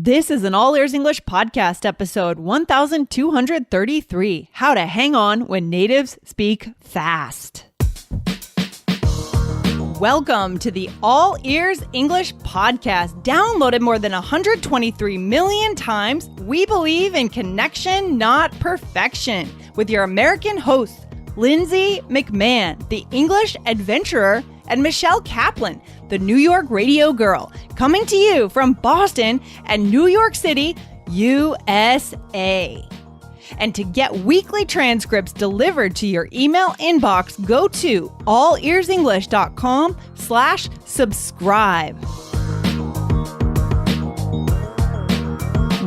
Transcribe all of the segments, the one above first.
This is an All Ears English podcast episode 1233, How to Hang On When Natives Speak Fast. Welcome to the All Ears English podcast. Downloaded more than 123 million times, we believe in connection, not perfection. With your American hosts, Lindsay McMahon, the English adventurer, and Michelle Kaplan, the New York radio girl, coming to you from Boston and New York City, USA. And to get weekly transcripts delivered to your email inbox, go to allearsenglish.com/subscribe.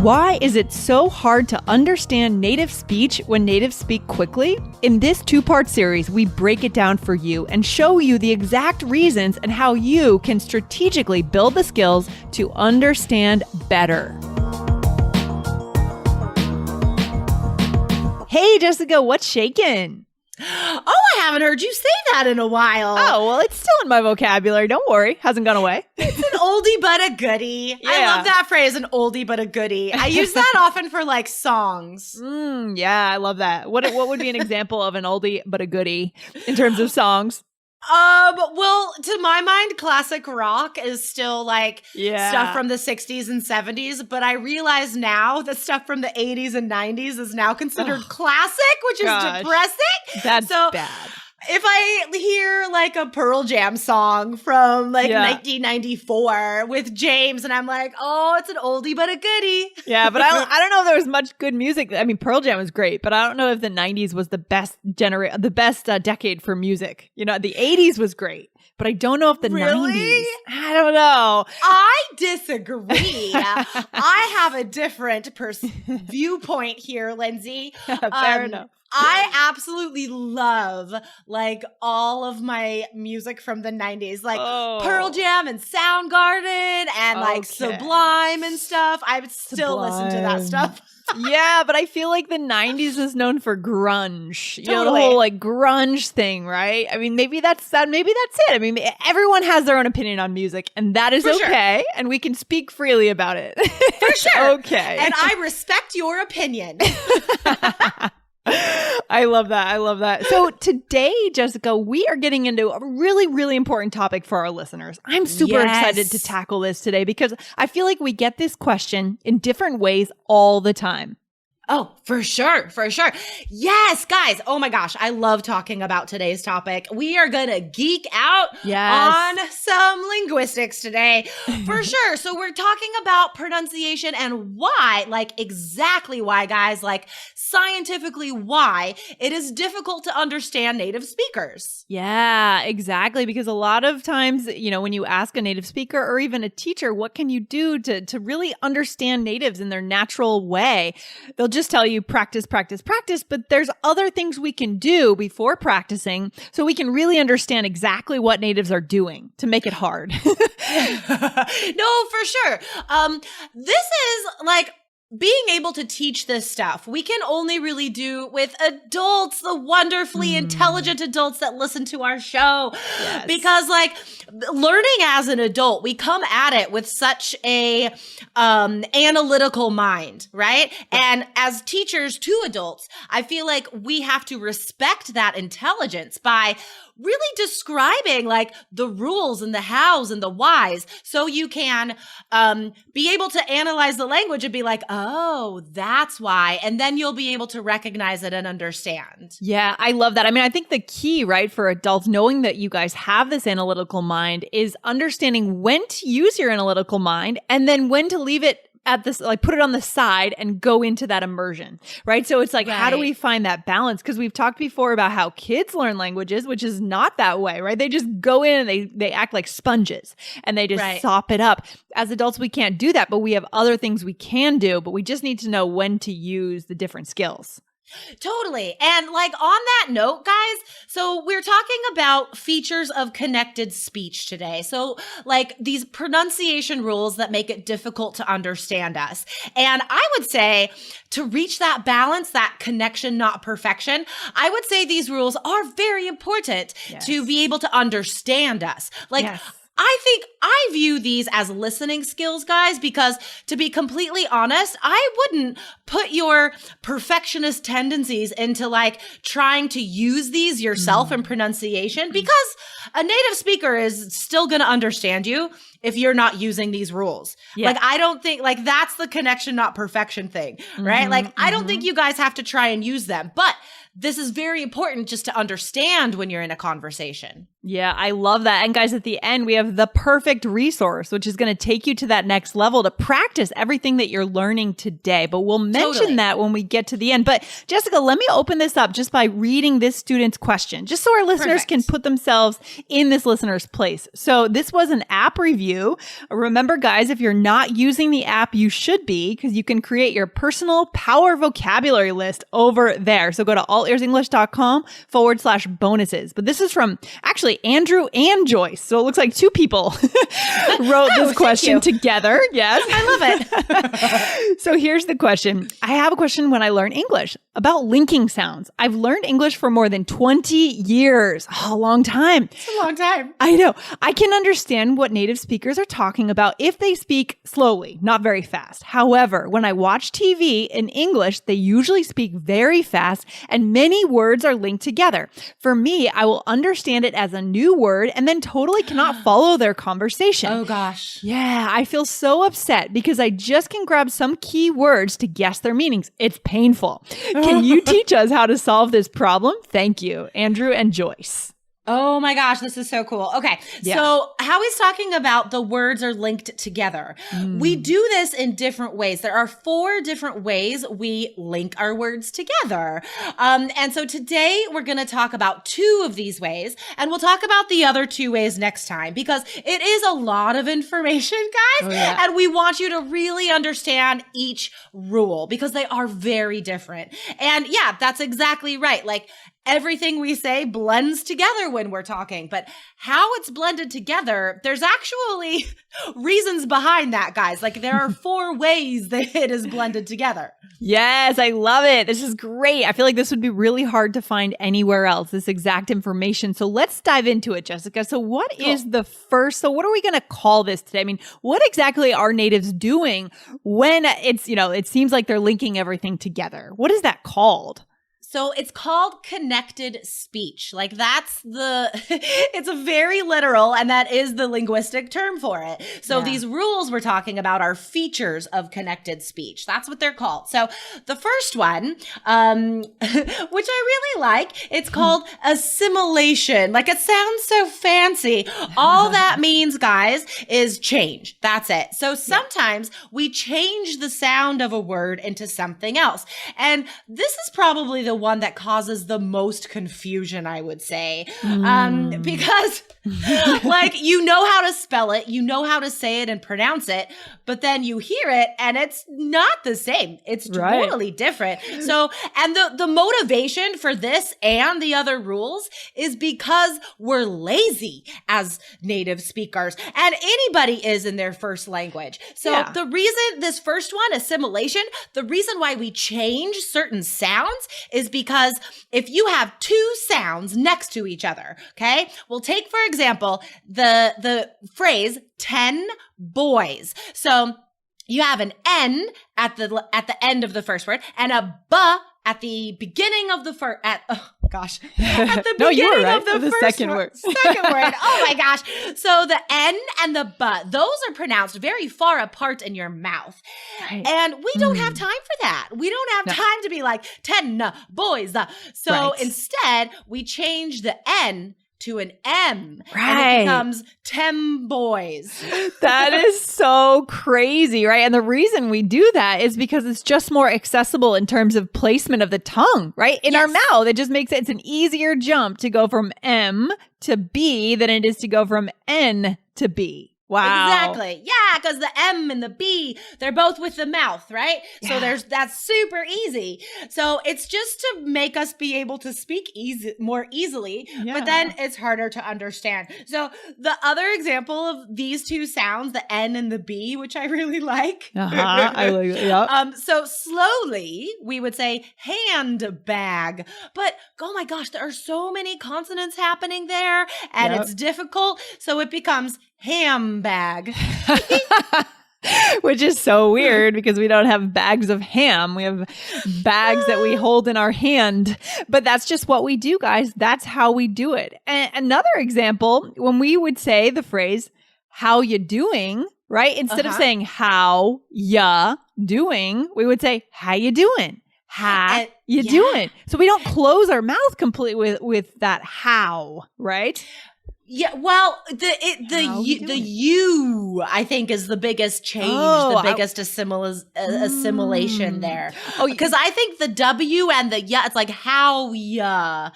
Why is it so hard to understand native speech when natives speak quickly? In this two-part series, we break it down for you and show you the exact reasons and how you can strategically build the skills to understand better. Hey, Jessica, what's shaking? Oh, I haven't heard you say that in a while. Oh, well, it's still in my vocabulary. Don't worry. Hasn't gone away. It's an oldie but a goodie. Yeah. I love that phrase, an oldie but a goodie. I use that often for like songs. Yeah, I love that. What would be an example of an oldie but a goodie in terms of songs? Well, to my mind, classic rock is still like stuff from the 60s and 70s, but I realize now that stuff from the 80s and 90s is now considered classic, which is depressing. That's so bad. If I hear like a Pearl Jam song from like 1994 with James and I'm like, oh, it's an oldie but a goodie. Yeah, but I don't know if there was much good music. I mean, Pearl Jam was great, but I don't know if the 90s was the best decade for music. You know, the 80s was great, but I don't know if the 90s. I don't know. I disagree. I have a different viewpoint here, Lindsay. Fair enough. I absolutely love like all of my music from the 90s, like Pearl Jam and Soundgarden and like Sublime and stuff. I would still listen to that stuff. Yeah, but I feel like the 90s is known for grunge. You know, the whole like grunge thing, right? I mean, maybe that's it. I mean, everyone has their own opinion on music, and that is okay. And we can speak freely about it. For sure. Okay. And I respect your opinion. I love that. So today, Jessica, we are getting into a really, really important topic for our listeners. I'm super excited to tackle this today because I feel like we get this question in different ways all the time. Oh, for sure. Yes, guys. Oh my gosh. I love talking about today's topic. We are going to geek out on some linguistics today for sure. So we're talking about pronunciation and why, like exactly why, guys, like scientifically why it is difficult to understand native speakers. Yeah, exactly. Because a lot of times, you know, when you ask a native speaker or even a teacher, what can you do to really understand natives in their natural way? They'll just tell you practice, but there's other things we can do before practicing so we can really understand exactly what natives are doing to make it hard. No, for sure. This is like being able to teach this stuff, we can only really do with adults, the wonderfully intelligent adults that listen to our show. Yes. Because like learning as an adult, we come at it with such a analytical mind, right? And as teachers to adults, I feel like we have to respect that intelligence by really describing like the rules and the hows and the whys so you can be able to analyze the language and be like, oh, that's why. And then you'll be able to recognize it and understand. Yeah, I love that. I mean, I think the key, right, for adults knowing that you guys have this analytical mind is understanding when to use your analytical mind and then when to leave it at this, like put it on the side and go into that immersion, right? So it's like, how do we find that balance? Because we've talked before about how kids learn languages, which is not that way, right? They just go in and they act like sponges and they just sop it up. As adults, we can't do that, but we have other things we can do, but we just need to know when to use the different skills. Totally. And like on that note, guys, so we're talking about features of connected speech today. So like these pronunciation rules that make it difficult to understand us. And I would say to reach that balance, that connection, not perfection, I would say these rules are very important to be able to understand us. Like I think I view these as listening skills, guys, because to be completely honest, I wouldn't put your perfectionist tendencies into like trying to use these yourself in pronunciation, because a native speaker is still going to understand you if you're not using these rules. Yeah. Like, I don't think like that's the connection, not perfection thing, right? Like, I don't think you guys have to try and use them, but this is very important just to understand when you're in a conversation. Yeah, I love that. And guys, at the end, we have the perfect resource, which is going to take you to that next level to practice everything that you're learning today. But we'll mention that when we get to the end. But Jessica, let me open this up just by reading this student's question, just so our listeners can put themselves in this listener's place. So this was an app review. Remember, guys, if you're not using the app, you should be, because you can create your personal power vocabulary list over there. So go to allearsenglish.com/bonuses. But this is from actually Andrew and Joyce. So it looks like two people wrote this question together. Yes. I love it. So here's the question. I have a question when I learn English about linking sounds. I've learned English for more than 20 years. A long time. It's a long time. I know. I can understand what native speakers are talking about if they speak slowly, not very fast. However, when I watch TV in English, they usually speak very fast and many words are linked together. For me, I will understand it as a new word and then totally cannot follow their conversation. Oh gosh. Yeah, I feel so upset because I just can grab some key words to guess their meanings. It's painful. Can you teach us how to solve this problem? Thank you, Andrew and Joyce. Oh my gosh, this is so cool. Okay, so Howie's talking about the words are linked together. We do this in different ways. There are 4 different ways we link our words together. And so today we're going to talk about 2 of these ways, and we'll talk about the other 2 ways next time, because it is a lot of information, guys, and we want you to really understand each rule because they are very different. And yeah, that's exactly right. Like, everything we say blends together when we're talking, but how it's blended together, there's actually reasons behind that, guys. Like, there are 4 ways that it is blended together. Yes, I love it. This is great. I feel like this would be really hard to find anywhere else, this exact information. So let's dive into it, Jessica. So what is the first, so what are we going to call this today? I mean, what exactly are natives doing when it's, it seems like they're linking everything together? What is that called? So it's called connected speech. Like, that's it's a very literal, and that is the linguistic term for it. So these rules we're talking about are features of connected speech. That's what they're called. So the first one, which I really like, it's called assimilation. Like, it sounds so fancy. All that means, guys, is change. That's it. So sometimes we change the sound of a word into something else. And this is probably the one that causes the most confusion, I would say, because like, you know how to spell it, you know how to say it and pronounce it, but then you hear it and it's not the same. It's totally different. So, and the motivation for this and the other rules is because we're lazy as native speakers, and anybody is in their first language. So the reason this first one, assimilation, the reason why we change certain sounds is because if you have 2 sounds next to each other, okay? We'll take, for example, the phrase 10 boys. So you have an N at the end of the first word and a B at the beginning of the first, at the no, you were beginning right. of the second word. Second word. Oh my gosh. So the N and the B, those are pronounced very far apart in your mouth. Right. And we don't have time for that. We don't have time to be like 10 boys. So instead, we change the N to an M. And it becomes 10 boys. That is so crazy, right? And the reason we do that is because it's just more accessible in terms of placement of the tongue, right? In our mouth, it just makes it's an easier jump to go from M to B than it is to go from N to B. Wow. Exactly. Yeah, because the M and the B, they're both with the mouth, right? So that's super easy. So it's just to make us be able to speak more easily, but then it's harder to understand. So the other example of these 2 sounds, the N and the B, which I really like. I like it. So slowly we would say handbag, but oh my gosh, there are so many consonants happening there and it's difficult. So it becomes Ham-bag. Which is so weird because we don't have bags of ham. We have bags that we hold in our hand. But that's just what we do, guys. That's how we do it. And another example, when we would say the phrase, how you doing, right? Instead of saying how ya doing, we would say, how you doing? How you doing? So we don't close our mouth completely with that how, right? Yeah, well, the you I think is the biggest change, the biggest assimilation there. Oh, because I think the W and the ya, it's like how ya,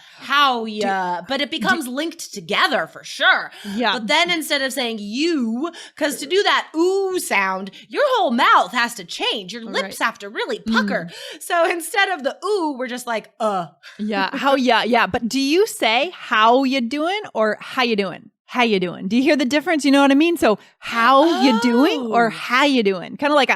but it becomes linked together for sure. Yeah. But then instead of saying you, because to do that ooh sound, your whole mouth has to change. Your lips have to really pucker. So instead of the ooh, we're just like Yeah, how ya, yeah. But do you say how you doing or how you doing? How you doing? Do you hear the difference? You know what I mean? So how you doing or how you doing? Kind of like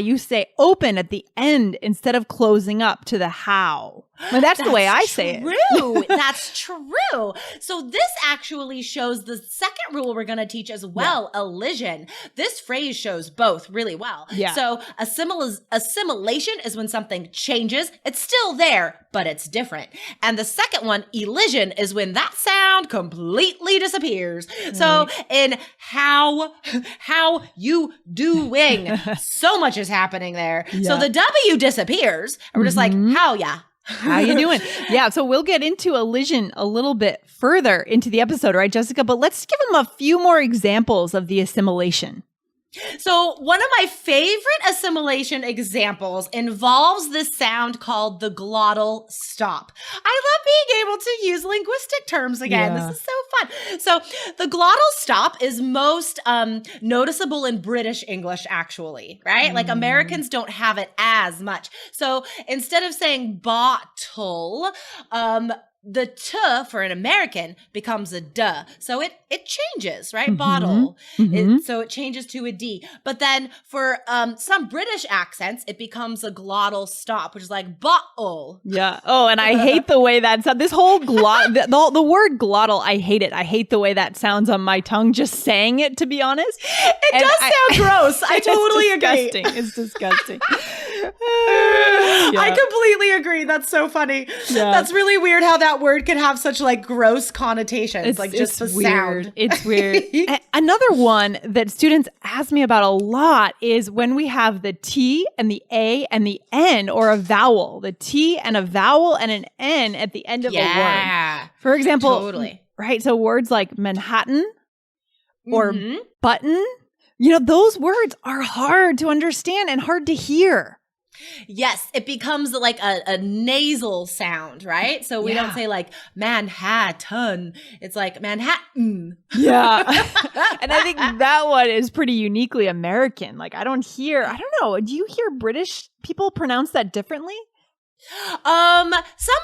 you say open at the end instead of closing up to the how. Well, that's the way I say it. That's true. So this actually shows the second rule we're going to teach as well, elision. This phrase shows both really well. Yeah. So assimilation is when something changes. It's still there, but it's different. And the second one, elision, is when that sound completely disappears. So in how you doing, so much is happening there. Yeah. So the W disappears. And we're just like, how ya? How you doing? Yeah, so we'll get into elision a little bit further into the episode, right, Jessica? But let's give them a few more examples of the assimilation. So one of my favorite assimilation examples involves this sound called the glottal stop. I love being able to use linguistic terms again. Yeah. This is so fun. So the glottal stop is most noticeable in British English, actually, right? Like Americans don't have it as much. So instead of saying bottle, the t for an American becomes a duh. So it changes, right? Bottle. So it changes to a D. But then for some British accents, it becomes a glottal stop, which is like bottle. Yeah. Oh, and I hate the way that sounds. This whole the word glottal, I hate it. I hate the way that sounds on my tongue, just saying it, to be honest. It does sound gross. I totally agree. It's disgusting. I completely agree. That's so funny. Yeah. That's really weird how that word can have such like gross connotations. It's like just the weird. Sound. It's weird. Another one that students ask me about a lot is when we have the T and the A and the N, or a vowel. The T and a vowel and an N at the end of a word. For example, right? So words like Manhattan or button, those words are hard to understand and hard to hear. Yes, it becomes like a nasal sound, right? So we don't say like Manhattan. It's like Manhattan. Yeah. And I think that one is pretty uniquely American. Like I don't know. Do you hear British people pronounce that differently? Some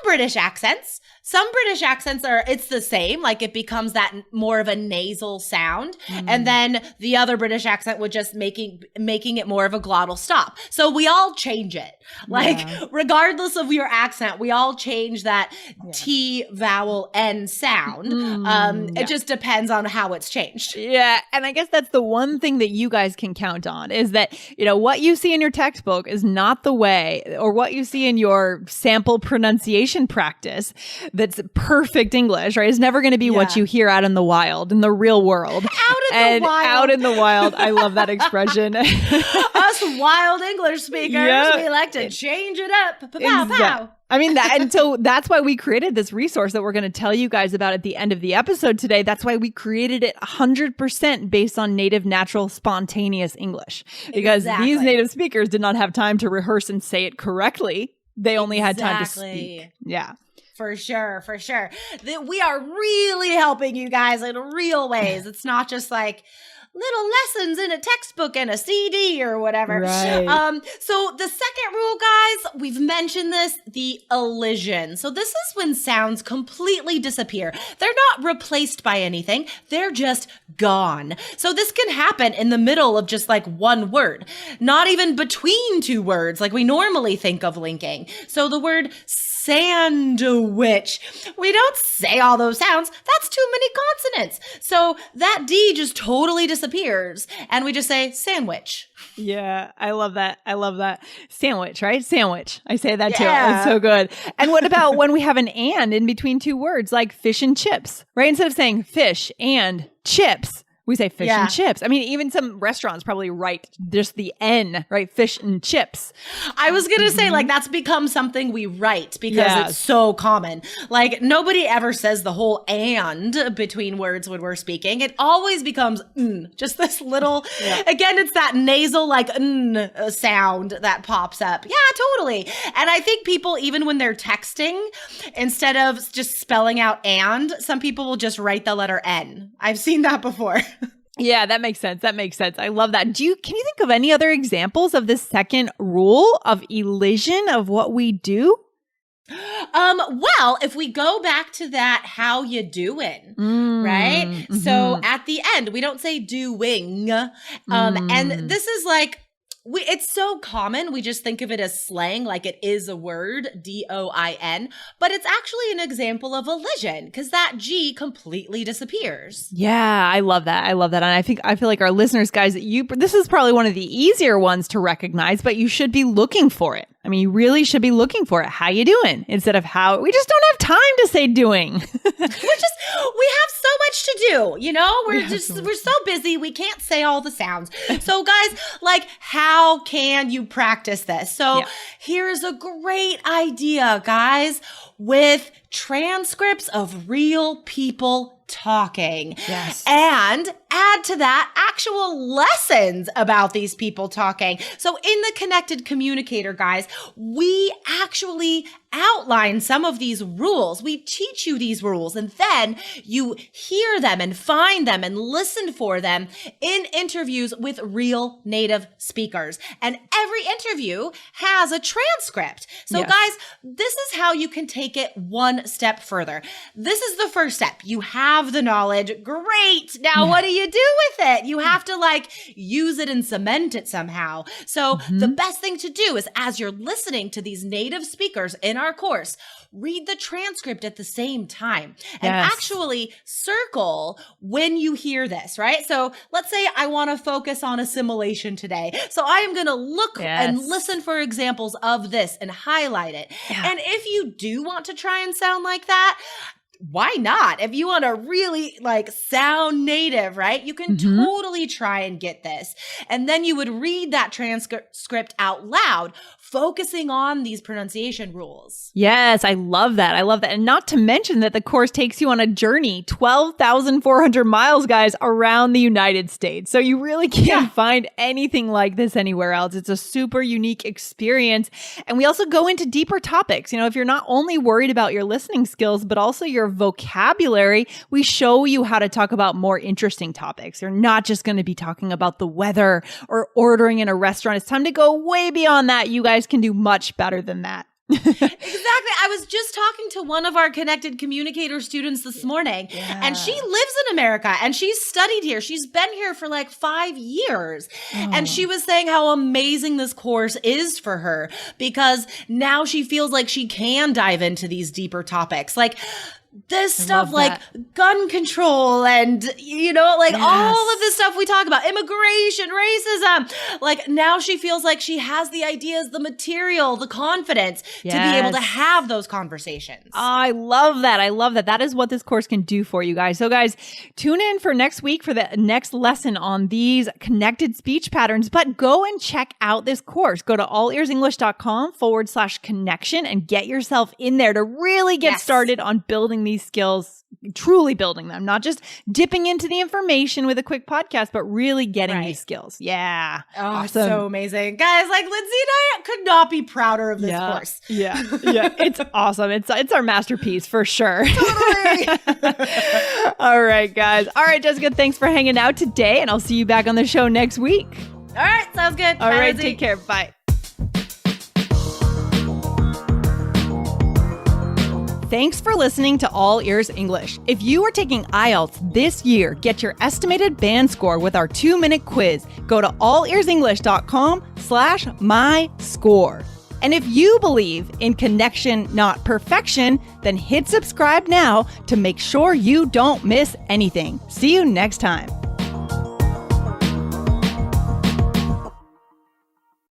British accents it's the same. Like it becomes that more of a nasal sound. And then the other British accent would just making it more of a glottal stop. So we all change it. Like regardless of your accent, we all change that T vowel N sound. It just depends on how it's changed. Yeah. And I guess that's the one thing that you guys can count on is that, what you see in your textbook is not the way, or what you see in your sample pronunciation practice that's perfect English, right? It's never going to be what you hear out in the wild, in the real world. Out in the wild. I love that expression. Us wild English speakers, we like to change it up. Pow. I mean, and so that's why we created this resource that we're going to tell you guys about at the end of the episode today. That's why we created it 100% based on native, natural, spontaneous English. Because these native speakers did not have time to rehearse and say it correctly. They only had time to speak. Yeah. For sure. We are really helping you guys in real ways. It's not just like little lessons in a textbook and a CD or whatever. Right. So the second rule, guys, we've mentioned this, the elision. So this is when sounds completely disappear. They're not replaced by anything. They're just gone. So this can happen in the middle of just like one word, not even between two words like we normally think of linking. So the word sandwich. We don't say all those sounds. That's too many consonants. So that D just totally disappears and we just say sandwich. Yeah, I love that. I love that. Sandwich, right? Sandwich. I say that too. It's so good. And what about when we have an and in between two words, like fish and chips, right? Instead of saying fish and chips, we say fish and chips. I mean, even some restaurants probably write just the N, right? Fish and chips. I was going to say, like, that's become something we write because it's so common. Like, nobody ever says the whole and between words when we're speaking. It always becomes just this little, again, it's that nasal, like, sound that pops up. Yeah, totally. And I think people, even when they're texting, instead of just spelling out and, some people will just write the letter N. I've seen that before. Yeah, that makes sense. That makes sense. I love that. Can you think of any other examples of this second rule of elision of what we do? Well, if we go back to that, how you doing, right? Mm-hmm. So at the end, we don't say doing. And this is like, it's so common. We just think of it as slang, like it is a word, D-O-I-N, but it's actually an example of elision because that G completely disappears. Yeah, I love that. I love that. And I feel like our listeners, guys, this is probably one of the easier ones to recognize, but you should be looking for it. I mean, you really should be looking for it. How you doing? Instead of how. We just don't have time to say doing. We have so much to do, you know? We're so busy. We can't say all the sounds. So guys, like, how can you practice this? So here's a great idea, guys, with transcripts of real people talking. Yes. And add to that actual lessons about these people talking. So in the Connected Communicator, guys, we actually outline some of these rules. We teach you these rules, and then you hear them and find them and listen for them in interviews with real native speakers. And every interview has a transcript. So guys, this is how you can take it one step further. This is the first step. You have the knowledge. Great. Now, what do you do with it? You have to use it and cement it somehow. So the best thing to do is, as you're listening to these native speakers in our course, read the transcript at the same time and actually circle when you hear this, right? So let's say I want to focus on assimilation today. So I am going to look and listen for examples of this and highlight it. And if you do want to try and sound like that, why not? If you want to really sound native, right? You can totally try and get this. And then you would read that transcript out loud, focusing on these pronunciation rules. Yes, I love that. I love that. And not to mention that the course takes you on a journey, 12,400 miles, guys, around the United States. So you really can't find anything like this anywhere else. It's a super unique experience. And we also go into deeper topics. You know, if you're not only worried about your listening skills, but also your vocabulary, we show you how to talk about more interesting topics. You're not just going to be talking about the weather or ordering in a restaurant. It's time to go way beyond that. You guys can do much better than that. Exactly. I was just talking to one of our Connected Communicator students this morning, and she lives in America and she's studied here. She's been here for 5 years. And she was saying how amazing this course is for her because now she feels like she can dive into these deeper topics. This stuff gun control and, all of this stuff we talk about, immigration, racism. Now she feels like she has the ideas, the material, the confidence to be able to have those conversations. I love that. I love that. That is what this course can do for you guys. So guys, tune in for next week for the next lesson on these connected speech patterns, but go and check out this course. Go to allearsenglish.com/connection and get yourself in there to really get started on building these skills, truly building them, not just dipping into the information with a quick podcast, but really getting these skills. Yeah. Oh, awesome. It's so amazing. Guys, Lindsay and I could not be prouder of this course. Yeah. It's awesome. It's our masterpiece for sure. Totally. All right, guys. All right, Jessica, thanks for hanging out today, and I'll see you back on the show next week. All right. Sounds good. All Bye, right. Lindsay. Take care. Bye. Thanks for listening to All Ears English. If you are taking IELTS this year, get your estimated band score with our 2-minute quiz. Go to allearsenglish.com/myscore. And if you believe in connection, not perfection, then hit subscribe now to make sure you don't miss anything. See you next time.